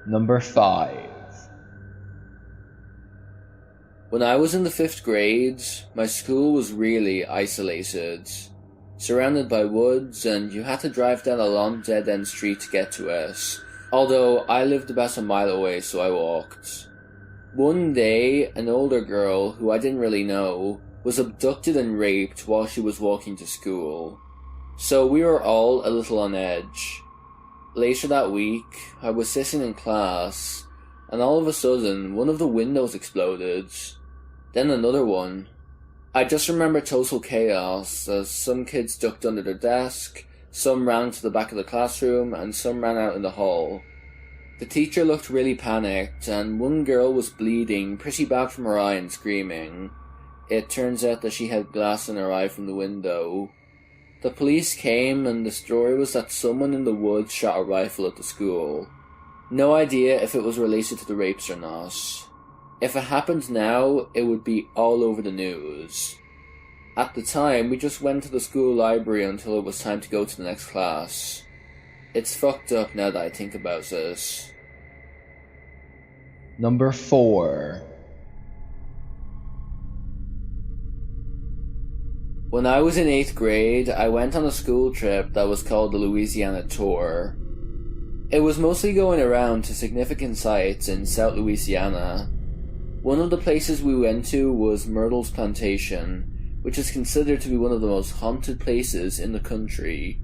Number 5. When I was in the 5th grade, my school was really isolated. Surrounded by woods, and you had to drive down a long dead-end street to get to it. Although I lived about a mile away, so I walked. One day, an older girl, who I didn't really know, was abducted and raped while she was walking to school. So we were all a little on edge. Later that week, I was sitting in class, and all of a sudden, one of the windows exploded. Then another one. I just remember total chaos, as some kids ducked under their desk, some ran to the back of the classroom, and some ran out in the hall. The teacher looked really panicked, and one girl was bleeding pretty bad from her eye and screaming. It turns out that she had glass in her eye from the window. The police came, and the story was that someone in the woods shot a rifle at the school. No idea if it was related to the rapes or not. If it happened now, it would be all over the news. At the time, we just went to the school library until it was time to go to the next class. It's fucked up now that I think about it. Number 4. When I was in 8th grade, I went on a school trip that was called the Louisiana Tour. It was mostly going around to significant sites in South Louisiana. One of the places we went to was Myrtle's Plantation, which is considered to be one of the most haunted places in the country.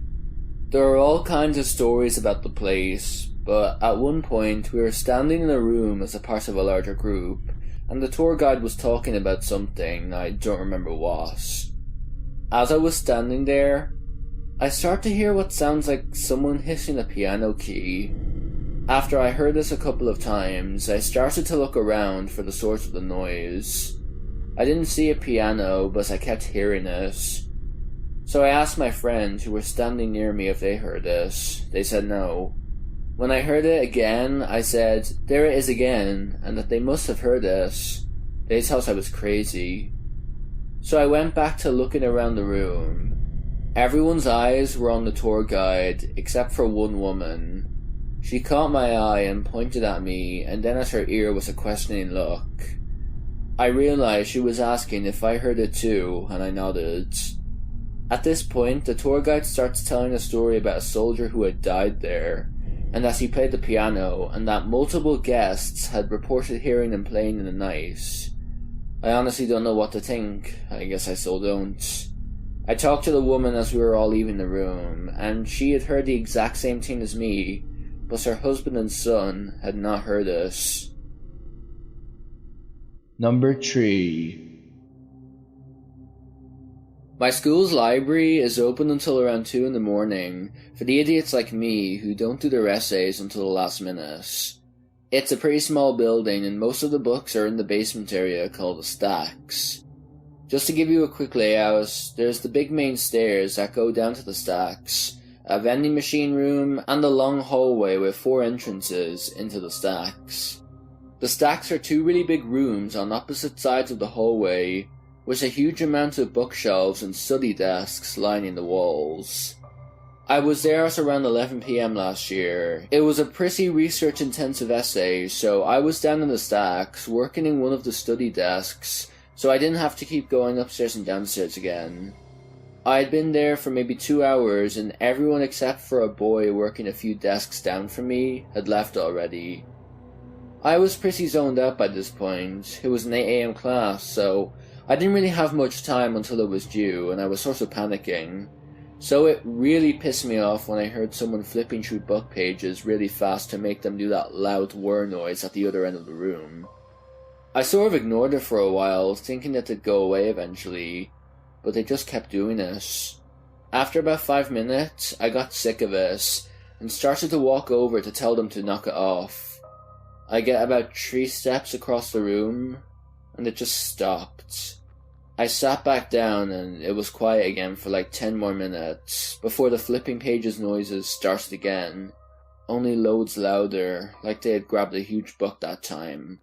There are all kinds of stories about the place, but at one point we were standing in a room as a part of a larger group, and the tour guide was talking about something, I don't remember what. As I was standing there, I start to hear what sounds like someone hitting a piano key. After I heard this a couple of times, I started to look around for the source of the noise. I didn't see a piano, but I kept hearing it. So I asked my friends who were standing near me if they heard it. They said no. When I heard it again, I said, "There it is again," and that they must have heard it. They thought I was crazy. So I went back to looking around the room. Everyone's eyes were on the tour guide, except for one woman. She caught my eye and pointed at me, and then at her ear was a questioning look. I realized she was asking if I heard it too, and I nodded. At this point, the tour guide starts telling a story about a soldier who had died there, and that he played the piano, and that multiple guests had reported hearing him playing in the night. I honestly don't know what to think. I guess I still don't. I talked to the woman as we were all leaving the room, and she had heard the exact same thing as me, but her husband and son had not heard it. Number 3. My school's library is open until around 2 in the morning for the idiots like me who don't do their essays until the last minute. It's a pretty small building, and most of the books are in the basement area called the stacks. Just to give you a quick layout, there's the big main stairs that go down to the stacks, a vending machine room, and a long hallway with 4 entrances into the stacks. The stacks are 2 really big rooms on opposite sides of the hallway, with a huge amount of bookshelves and study desks lining the walls. I was there at around 11 PM last year. It was a pretty research-intensive essay, so I was down in the stacks, working in one of the study desks, so I didn't have to keep going upstairs and downstairs again. I had been there for maybe 2 hours, and everyone except for a boy working a few desks down from me had left already. I was pretty zoned out by this point. It was an 8 AM class, so I didn't really have much time until it was due, and I was sort of panicking. So it really pissed me off when I heard someone flipping through book pages really fast to make them do that loud whir noise at the other end of the room. I sort of ignored it for a while, thinking that they'd go away eventually, but they just kept doing it. After about 5 minutes, I got sick of it, and started to walk over to tell them to knock it off. I get about 3 steps across the room, and it just stopped. I sat back down and it was quiet again for like 10 more minutes, before the flipping pages noises started again, only loads louder, like they had grabbed a huge book that time.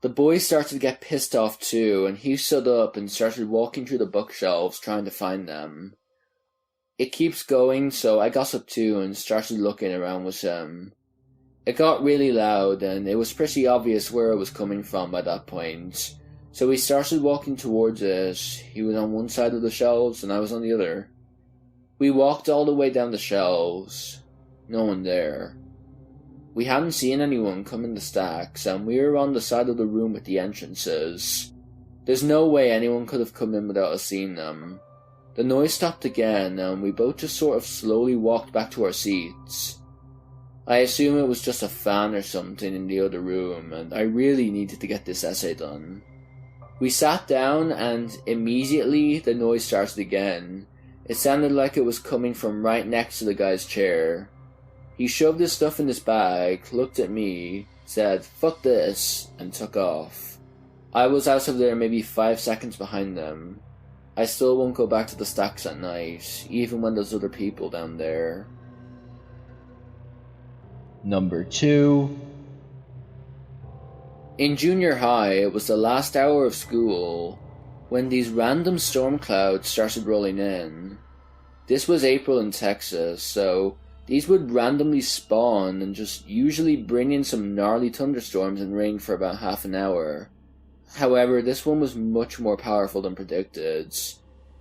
The boy started to get pissed off too, and he stood up and started walking through the bookshelves trying to find them. It keeps going, so I got up too and started looking around with him. It got really loud, and it was pretty obvious where it was coming from by that point. So we started walking towards it. He was on one side of the shelves, and I was on the other. We walked all the way down the shelves. No one there. We hadn't seen anyone come in the stacks, and we were on the side of the room with the entrances. There's no way anyone could have come in without us seeing them. The noise stopped again, and we both just sort of slowly walked back to our seats. I assume it was just a fan or something in the other room, and I really needed to get this essay done. We sat down, and immediately the noise started again. It sounded like it was coming from right next to the guy's chair. He shoved his stuff in his bag, looked at me, said, "Fuck this," and took off. I was out of there maybe 5 seconds behind them. I still won't go back to the stacks at night, even when there's other people down there. Number 2. In junior high, it was the last hour of school, when these random storm clouds started rolling in. This was April in Texas, so these would randomly spawn and just usually bring in some gnarly thunderstorms and rain for about half an hour. However, this one was much more powerful than predicted.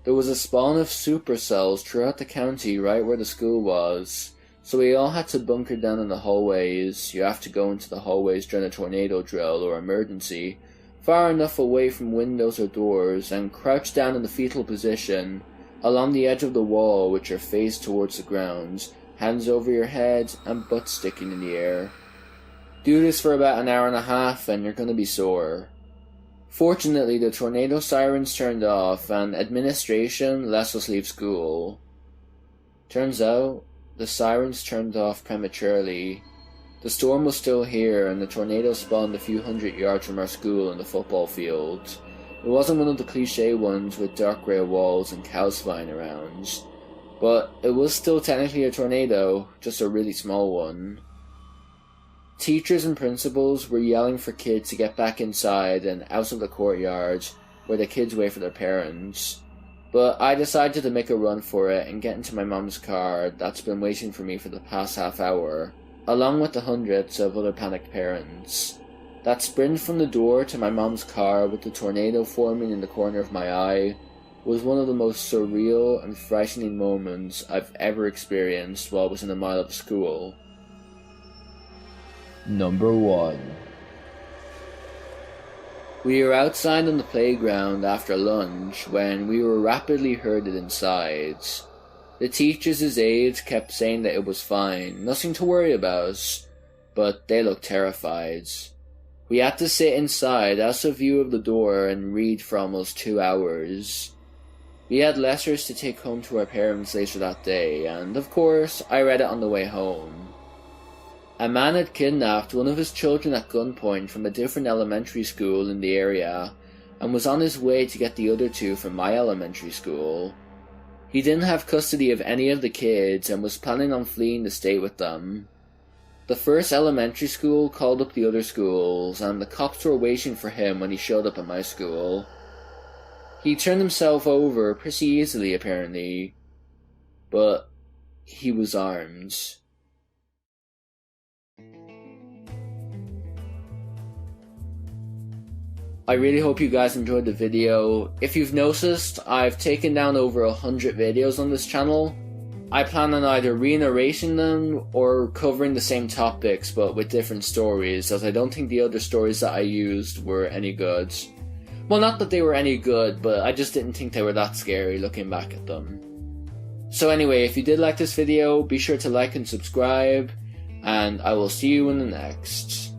There was a spawn of supercells throughout the county right where the school was, so we all had to bunker down in the hallways. You have to go into the hallways during a tornado drill or emergency, far enough away from windows or doors, and crouch down in the fetal position, along the edge of the wall with your face towards the ground, hands over your head and butt sticking in the air. Do this for about an hour and a half and you're gonna be sore. Fortunately, the tornado sirens turned off and administration let us leave school. Turns out, the sirens turned off prematurely. The storm was still here and the tornado spawned a few hundred yards from our school in the football field. It wasn't one of the cliche ones with dark grey walls and cows flying around, but it was still technically a tornado, just a really small one. Teachers and principals were yelling for kids to get back inside and out of the courtyard where the kids wait for their parents. But I decided to make a run for it and get into my mom's car that's been waiting for me for the past half hour, along with the hundreds of other panicked parents. That sprint from the door to my mom's car with the tornado forming in the corner of my eye was one of the most surreal and frightening moments I've ever experienced while within a mile of school. Number 1. We were outside on the playground after lunch when we were rapidly herded inside. The teachers' aides kept saying that it was fine, nothing to worry about, but they looked terrified. We had to sit inside out of view of the door and read for almost 2 hours. We had letters to take home to our parents later that day, and of course, I read it on the way home. A man had kidnapped one of his children at gunpoint from a different elementary school in the area, and was on his way to get the other two from my elementary school. He didn't have custody of any of the kids and was planning on fleeing the state with them. The first elementary school called up the other schools, and the cops were waiting for him when he showed up at my school. He turned himself over pretty easily, apparently, but he was armed. I really hope you guys enjoyed the video. If you've noticed, I've taken down over 100 videos on this channel. I plan on either re-narrating them or covering the same topics but with different stories, as I don't think the other stories that I used were any good. Well, not that they were any good, but I just didn't think they were that scary looking back at them. So anyway, if you did like this video, be sure to like and subscribe, and I will see you in the next.